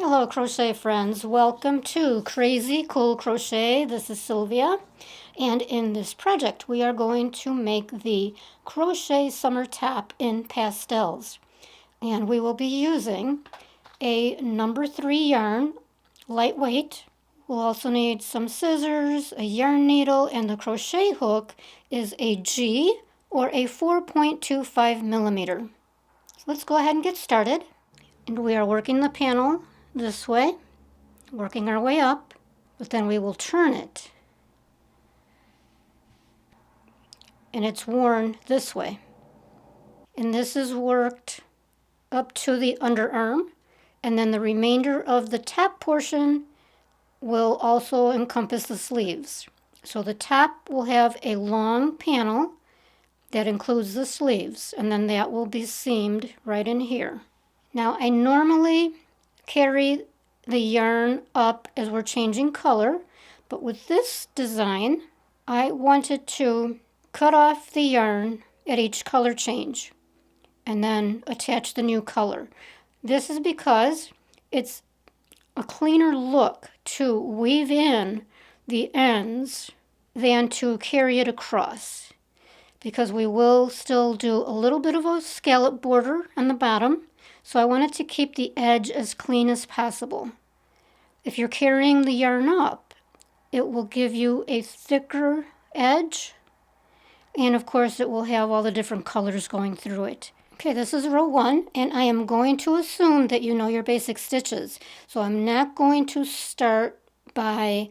Hello crochet friends, welcome to Crazy Cool Crochet. This is Sylvia, and in this project we are going to make the crochet summer top in pastels, and we will be using a number 3 yarn, lightweight. We'll also need some scissors, a yarn needle, and the crochet hook is a G or a 4.25 millimeter. So let's go ahead and get started. And we are working the panel this way, working our way up, but then we will turn it and it's worn this way. And this is worked up to the underarm, and then the remainder of the top portion will also encompass the sleeves. So the top will have a long panel that includes the sleeves, and then that will be seamed right in here. Now I normally carry the yarn up as we're changing color, but with this design I wanted to cut off the yarn at each color change and then attach the new color. This is because it's a cleaner look to weave in the ends than to carry it across, because we will still do a little bit of a scallop border on the bottom. So I wanted to keep the edge as clean as possible. If you're carrying the yarn up, it will give you a thicker edge, and of course it will have all the different colors going through it. Okay, this is row 1, and I am going to assume that you know your basic stitches. So I'm not going to start by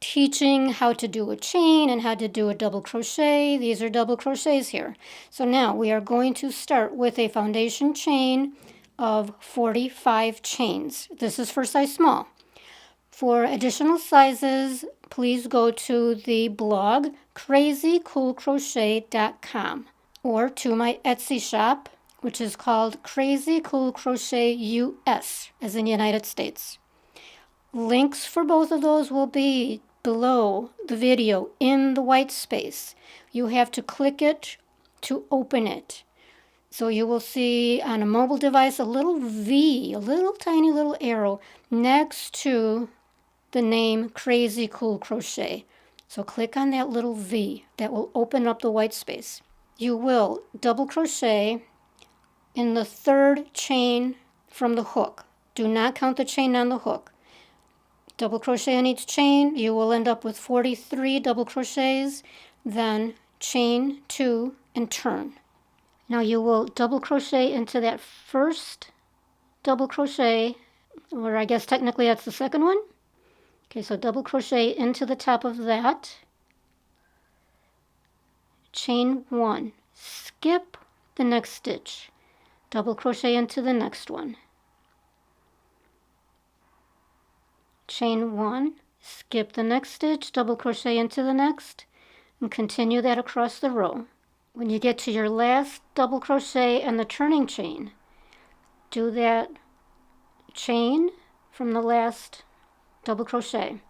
teaching how to do a chain and how to do a double crochet. These are double crochets here. So now we are going to start with a foundation chain of 45 chains. This is for size small. For additional sizes, please go to the blog crazycoolcrochet.com or to my Etsy shop, which is called Crazy Cool Crochet US, as in United States. Links for both of those will be below the video in the white space. You have to click it to open it. So you will see on a mobile device a little V, a little tiny little arrow next to the name Crazy Cool Crochet. So click on that little V. That will open up the white space. You will double crochet in the 3rd chain from the hook. Do not count the chain on the hook. Double crochet in each chain, you will end up with 43 double crochets, then chain 2 and turn. Now you will double crochet into that first double crochet, or I guess technically that's the second one. Okay, so double crochet into the top of that, chain 1, skip the next stitch, double crochet into the next one. Chain 1, skip the next stitch, double crochet into the next, and continue that across the row. When you get to your last double crochet and the turning chain, do that chain from the last double crochet.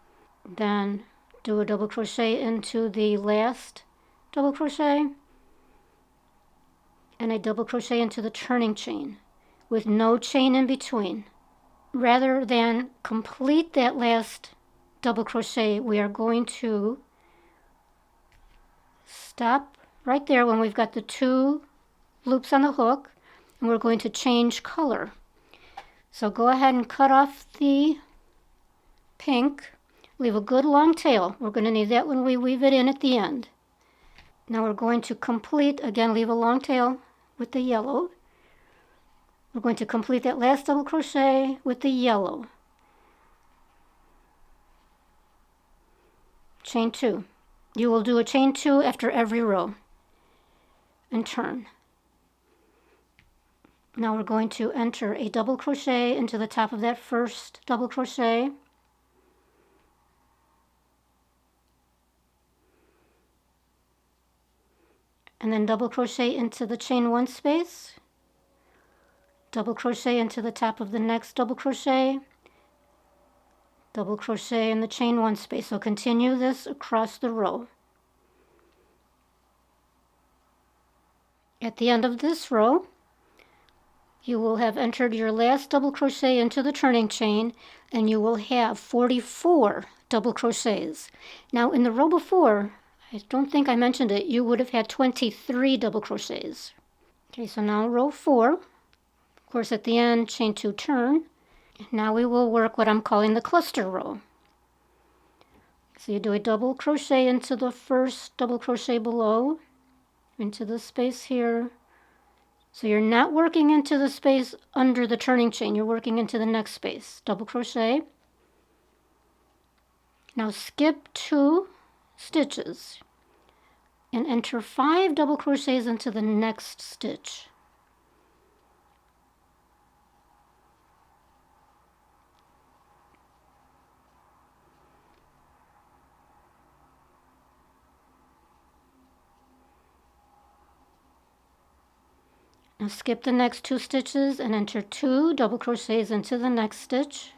Then do a double crochet into the last double crochet and a double crochet into the turning chain with no chain in between. Rather than complete that last double crochet, we are going to stop right there when we've got the 2 loops on the hook, and we're going to change color. So go ahead and cut off the pink, leave a good long tail. We're going to need that when we weave it in at the end. Now we're going to complete, again, leave a long tail with the yellow. We're going to complete that last double crochet with the yellow. Chain 2. You will do a chain 2 after every row and turn. Now we're going to enter a double crochet into the top of that first double crochet. And then double crochet into the chain 1 space. Double crochet into the top of the next double crochet, double crochet in the chain 1 space. So continue this across the row. At the end of this row, you will have entered your last double crochet into the turning chain, and you will have 44 double crochets. Now in the row before, I don't think I mentioned it, you would have had 23 double crochets. Okay, so now row 4, of course at the end, chain 2, turn. Now we will work what I'm calling the cluster row. So you do a double crochet into the first double crochet below, into the space here. So you're not working into the space under the turning chain, you're working into the next space. Double crochet. Now skip 2 stitches and enter 5 double crochets into the next stitch. Now skip the next 2 stitches and enter 2 double crochets into the next stitch.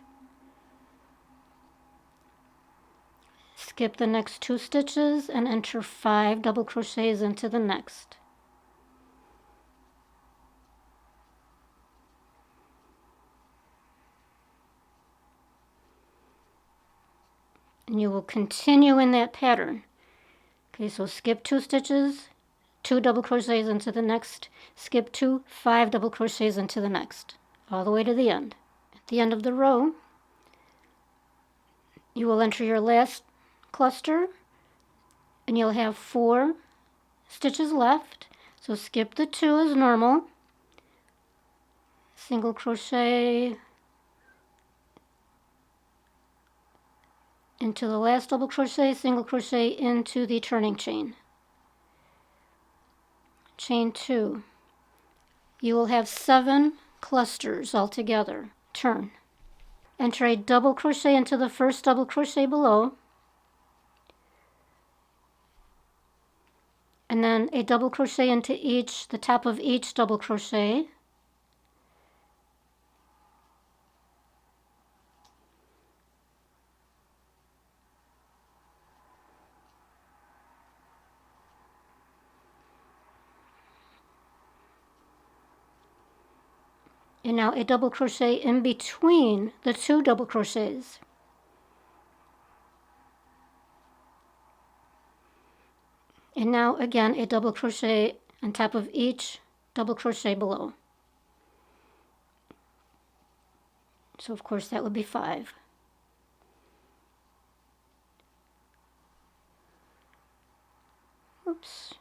Skip the next 2 stitches and enter 5 double crochets into the next. And you will continue in that pattern. Okay, so skip 2 stitches, 2 double crochets into the next, skip 2, 5 double crochets into the next, all the way to the end. At the end of the row, you will enter your last cluster, and you'll have 4 stitches left. So skip the 2 as normal, single crochet into the last double crochet, single crochet into the turning chain. Chain 2. You will have 7 clusters altogether. Turn. Enter a double crochet into the first double crochet below, and then a double crochet into the top of each double crochet. And now a double crochet in between the 2 double crochets. And now again a double crochet on top of each double crochet below. So of course that would be 5. Oops.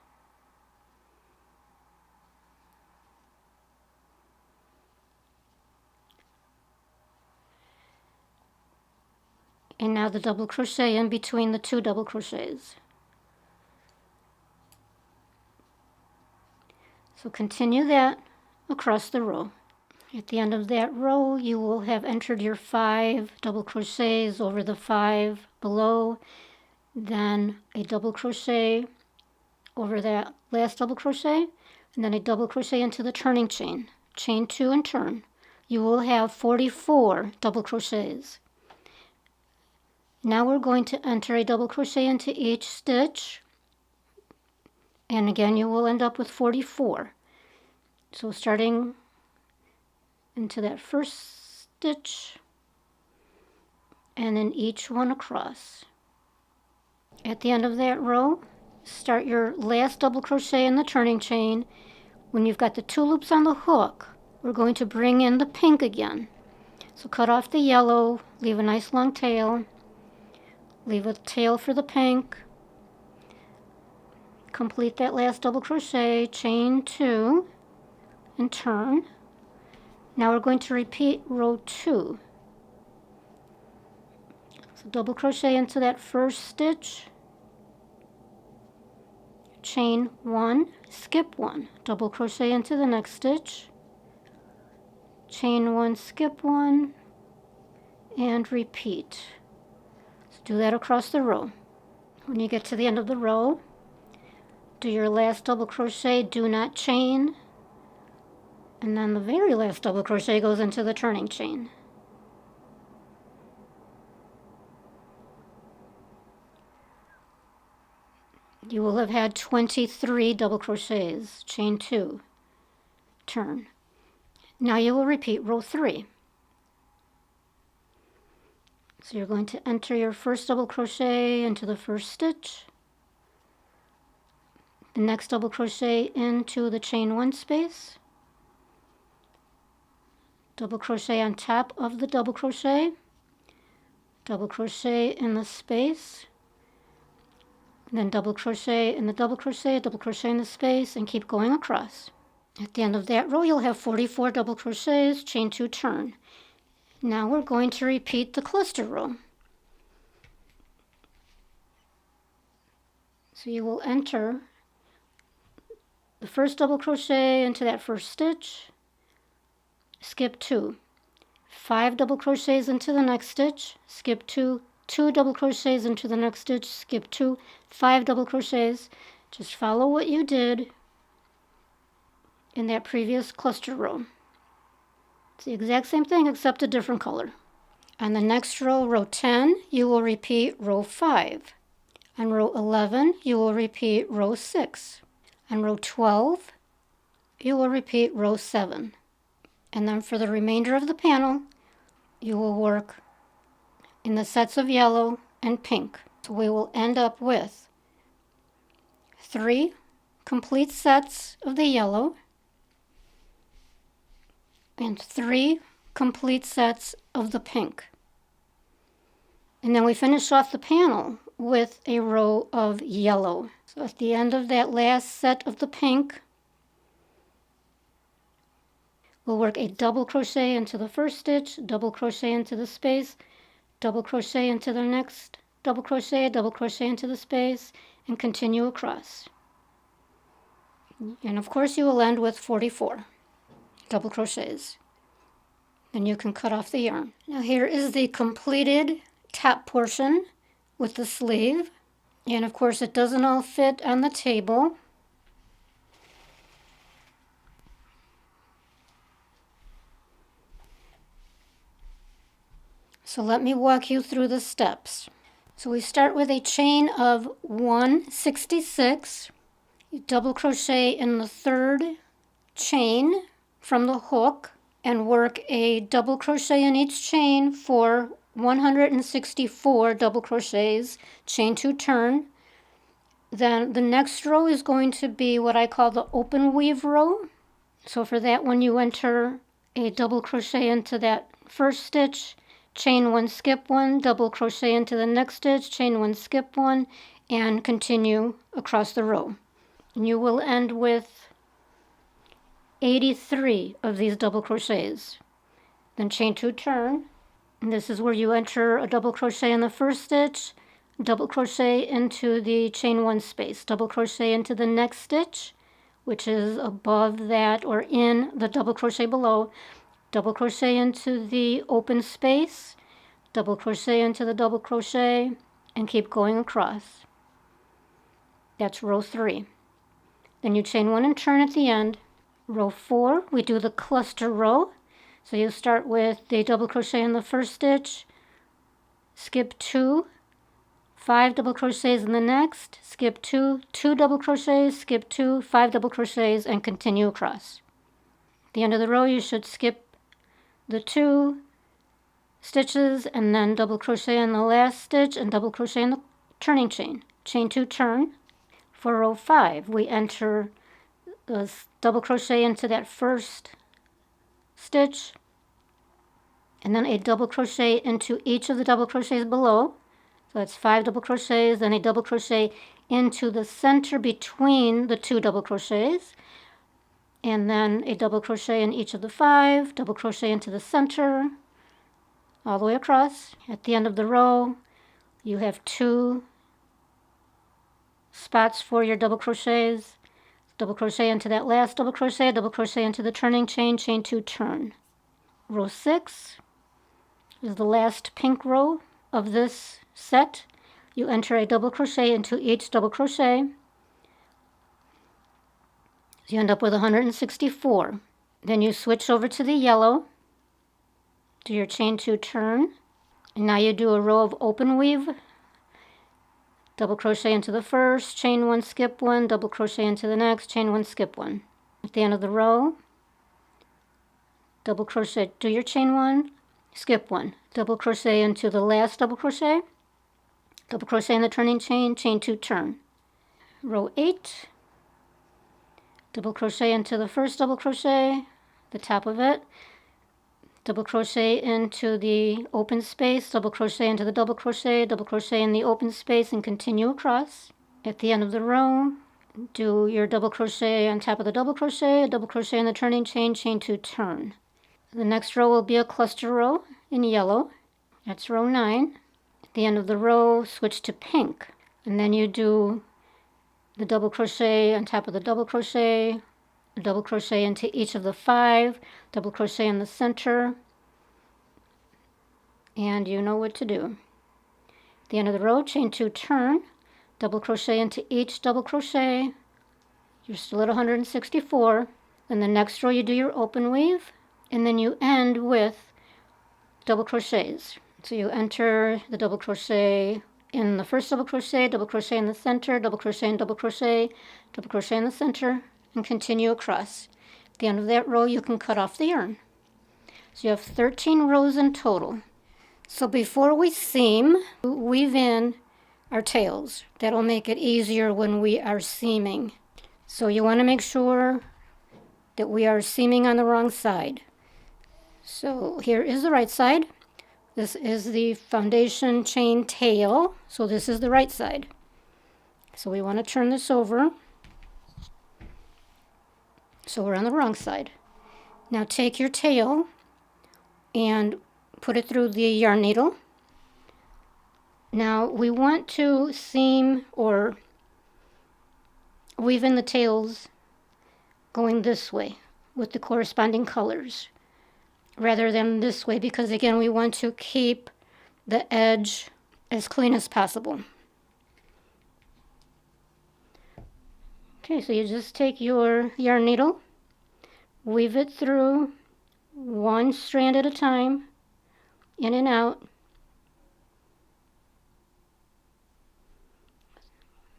And now the double crochet in between the 2 double crochets. So continue that across the row. At the end of that row, you will have entered your 5 double crochets over the 5 below, then a double crochet over that last double crochet, and then a double crochet into the turning chain. Chain 2 and turn. You will have 44 double crochets. Now we're going to enter a double crochet into each stitch, and again you will end up with 44. So starting into that first stitch, and then each one across. At the end of that row, start your last double crochet in the turning chain. When you've got the 2 loops on the hook, we're going to bring in the pink again. So cut off the yellow, leave a nice long tail, leave a tail for the pink, complete that last double crochet, chain 2, and turn. Now we're going to repeat row 2. So double crochet into that first stitch, chain 1, skip 1, double crochet into the next stitch, chain 1, skip 1, and repeat. So do that across the row. When you get to the end of the row, do your last double crochet, do not chain, and then the very last double crochet goes into the turning chain. You will have had 23 double crochets, chain 2, turn. Now you will repeat row 3. So you're going to enter your first double crochet into the first stitch, the next double crochet into the chain 1 space, double crochet on top of the double crochet in the space, then double crochet in the double crochet in the space, and keep going across. At the end of that row, you'll have 44 double crochets, chain 2, turn. Now we're going to repeat the cluster row. So you will enter the first double crochet into that first stitch, skip 2, 5 double crochets into the next stitch, skip 2, 2 double crochets into the next stitch, skip 2, 5 double crochets. Just follow what you did in that previous cluster row. It's the exact same thing except a different color. On the next row, row 10, you will repeat row 5. On row 11, you will repeat row 6. On row 12, you will repeat row 7. And then for the remainder of the panel, you will work in the sets of yellow and pink. So we will end up with 3 complete sets of the yellow and 3 complete sets of the pink. And then we finish off the panel with a row of yellow. So at the end of that last set of the pink, we'll work a double crochet into the first stitch, double crochet into the space, double crochet into the next, double crochet into the space, and continue across. And of course you will end with 44 double crochets. Then you can cut off the yarn. Now here is the completed top portion with the sleeve. And of course it doesn't all fit on the table. So let me walk you through the steps. So we start with a chain of 166. You double crochet in the third chain from the hook and work a double crochet in each chain for 164 double crochets, chain 2, turn. Then the next row is going to be what I call the open weave row. So for that one, you enter a double crochet into that first stitch, chain 1, skip 1, double crochet into the next stitch, chain 1, skip 1, and continue across the row. And you will end with 83 of these double crochets. Then chain 2, turn. And this is where you enter a double crochet in the first stitch, double crochet into the chain 1 space, double crochet into the next stitch, which is above that or in the double crochet below, double crochet into the open space, double crochet into the double crochet, and keep going across. That's row 3. Then you chain 1 and turn at the end. Row 4, we do the cluster row. So you start with the double crochet in the first stitch, skip 2, 5 double crochets in the next, skip 2, 2 double crochets, skip 2, 5 double crochets, and continue across. At the end of the row, you should skip the 2 stitches and then double crochet in the last stitch and double crochet in the turning chain. Chain 2, turn. For row 5, we enter the double crochet into that first stitch and then a double crochet into each of the double crochets below. So that's 5 double crochets, then a double crochet into the center between the 2 double crochets, and then a double crochet in each of the 5, double crochet into the center, all the way across. At the end of the row, you have 2 spots for your double crochets. Double crochet into that last double crochet into the turning chain, chain 2, turn. Row 6 is the last pink row of this set. You enter a double crochet into each double crochet. So you end up with 164. Then you switch over to the yellow, do your chain 2, turn, and now you do a row of open weave. Double crochet into the first, chain 1, skip 1, double crochet into the next, chain 1, skip 1. At the end of the row, double crochet, do your chain 1, skip 1, double crochet into the last double crochet, double crochet in the turning chain, chain 2, turn. Row 8, double crochet into the first double crochet, the top of it, double crochet into the open space, double crochet into the double crochet in the open space, and continue across. At the end of the row, do your double crochet on top of the double crochet, a double crochet in the turning chain, chain 2, turn. The next row will be a cluster row in yellow. That's row 9. At the end of the row, switch to pink, and then you do the double crochet on top of the double crochet, a double crochet into each of the 5, double crochet in the center, and you know what to do. At the end of the row, chain 2, turn, double crochet into each double crochet. You're still at 164. Then the next row you do your open weave, and then you end with double crochets. So you enter the double crochet in the first double crochet in the center, double crochet in double crochet in the center, and continue across. At the end of that row, you can cut off the yarn. So you have 13 rows in total. So before we seam, weave in our tails. That'll make it easier when we are seaming. So you want to make sure that we are seaming on the wrong side. So here is the right side. This is the foundation chain tail. So this is the right side. So we want to turn this over. So we're on the wrong side. Now take your tail and put it through the yarn needle. Now we want to seam or weave in the tails going this way with the corresponding colors rather than this way, because again we want to keep the edge as clean as possible. Okay, so you just take your yarn needle, weave it through one strand at a time, in and out,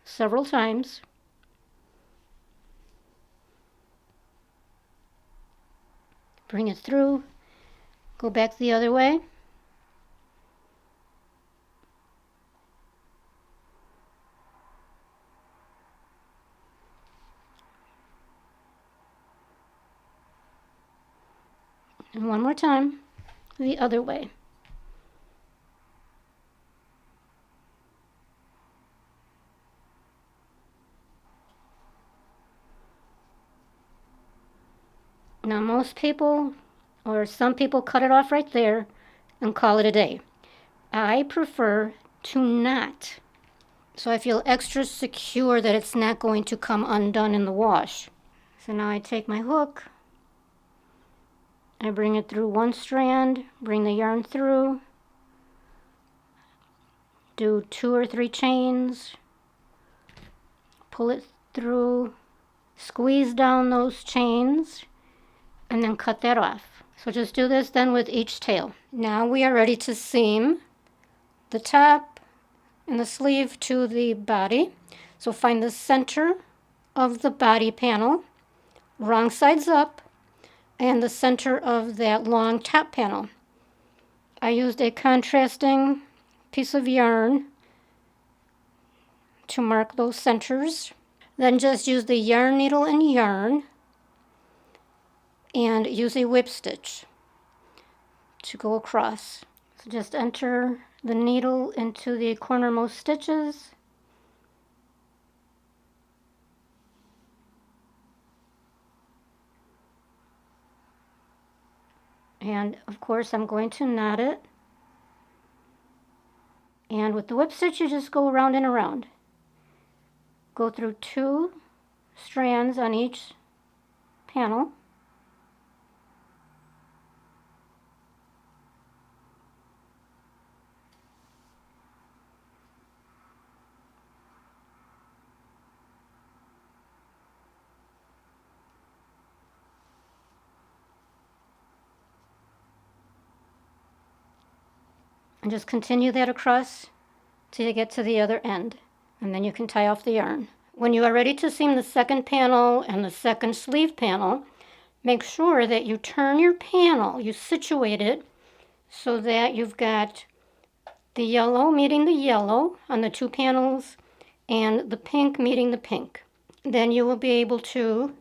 several times. Bring it through, go back the other way. And one more time, the other way. Now most people, or some people, cut it off right there and call it a day. I prefer to not. So I feel extra secure that it's not going to come undone in the wash. So now I take my hook, I bring it through one strand, bring the yarn through, do 2 or 3 chains, pull it through, squeeze down those chains, and then cut that off. So just do this then with each tail. Now we are ready to seam the top and the sleeve to the body. So find the center of the body panel, wrong sides up, and the center of that long top panel. I used a contrasting piece of yarn to mark those centers. Then just use the yarn needle and yarn and use a whip stitch to go across. So just enter the needle into the cornermost stitches and of course I'm going to knot it, and with the whip stitch you just go around and around. Go through 2 strands on each panel. And just continue that across till you get to the other end, and then you can tie off the yarn. When you are ready to seam the second panel and the second sleeve panel, make sure that you turn your panel, you situate it so that you've got the yellow meeting the yellow on the two panels and the pink meeting the pink. Then you will be able to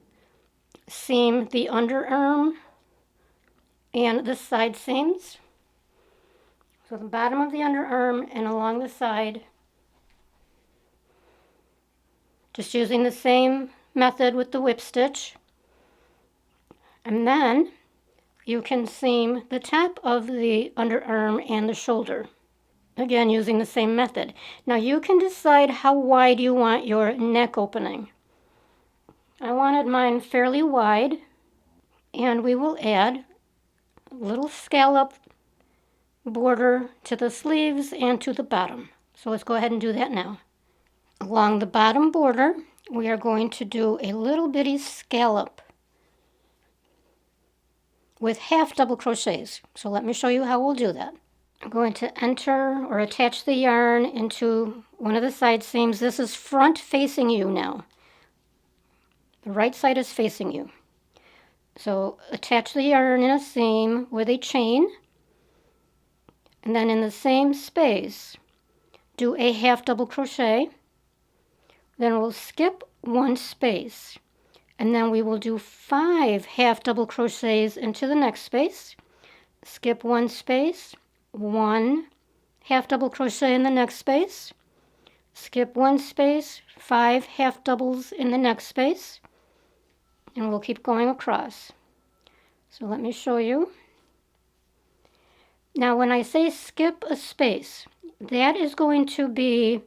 seam the underarm and the side seams. So the bottom of the underarm and along the side, just using the same method with the whip stitch. And then you can seam the top of the underarm and the shoulder. Again, using the same method. Now you can decide how wide you want your neck opening. I wanted mine fairly wide, and we will add a little scallop border to the sleeves and to the bottom. So let's go ahead and do that now. Along the bottom border, we are going to do a little bitty scallop with half double crochets. So let me show you how we'll do that. I'm going to enter or attach the yarn into one of the side seams. This is front facing you now. The right side is facing you. So attach the yarn in a seam with a chain, and then in the same space, do a half double crochet. Then we'll skip one space, and then we will do 5 half double crochets into the next space, skip one space, 1 half double crochet in the next space, skip one space, 5 half doubles in the next space, and we'll keep going across. So let me show you. Now when I say skip a space, that is going to be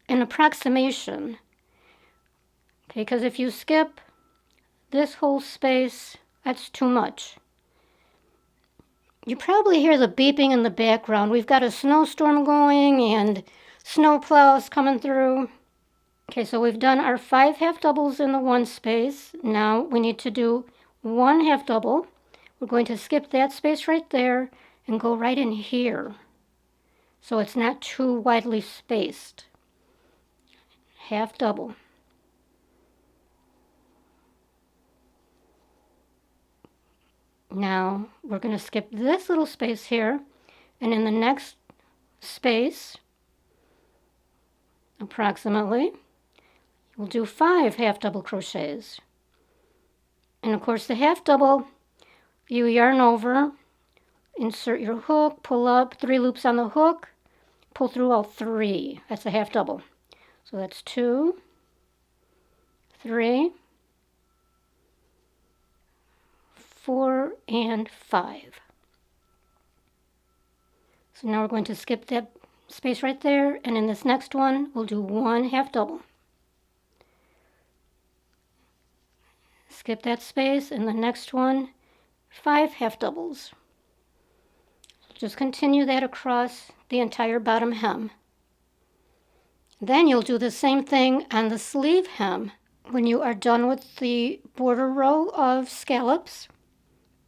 an approximation. Okay, because if you skip this whole space, that's too much. You probably hear the beeping in the background. We've got a snowstorm going and snow plows coming through. Okay, so we've done our 5 half doubles in the one space. Now we need to do 1 half double. We're going to skip that space right there and go right in here, so it's not too widely spaced. Half double. Now we're going to skip this little space here, and in the next space, approximately, we'll do 5 half double crochets. And of course the half double, you yarn over, insert your hook, pull up 3 loops on the hook, pull through all 3. That's a half double. So that's 2, 3, 4, and 5. So now we're going to skip that space right there, and in this next one we'll do 1 half double. Skip that space, and the next one 5 half doubles. Just continue that across the entire bottom hem. Then you'll do the same thing on the sleeve hem. When you are done with the border row of scallops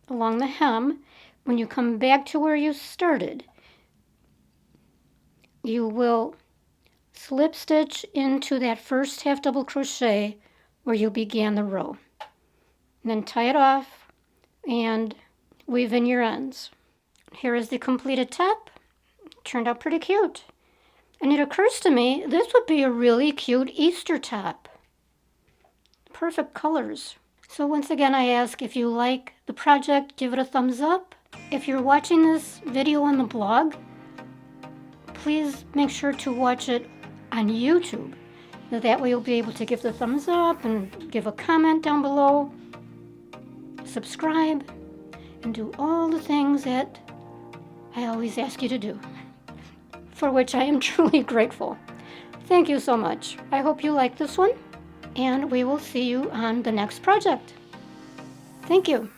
along the hem, when you come back to where you started, you will slip stitch into that first half double crochet where you began the row. And then tie it off and weave in your ends. Here is the completed top. Turned out pretty cute. And it occurs to me this would be a really cute Easter top. Perfect colors. So once again, I ask, if you like the project, give it a thumbs up. If you're watching this video on the blog, please make sure to watch it on YouTube. That way you'll be able to give the thumbs up and give a comment down below, subscribe, and do all the things that I always ask you to do, for which I am truly grateful. Thank you so much. I hope you like this one, and we will see you on the next project. Thank you.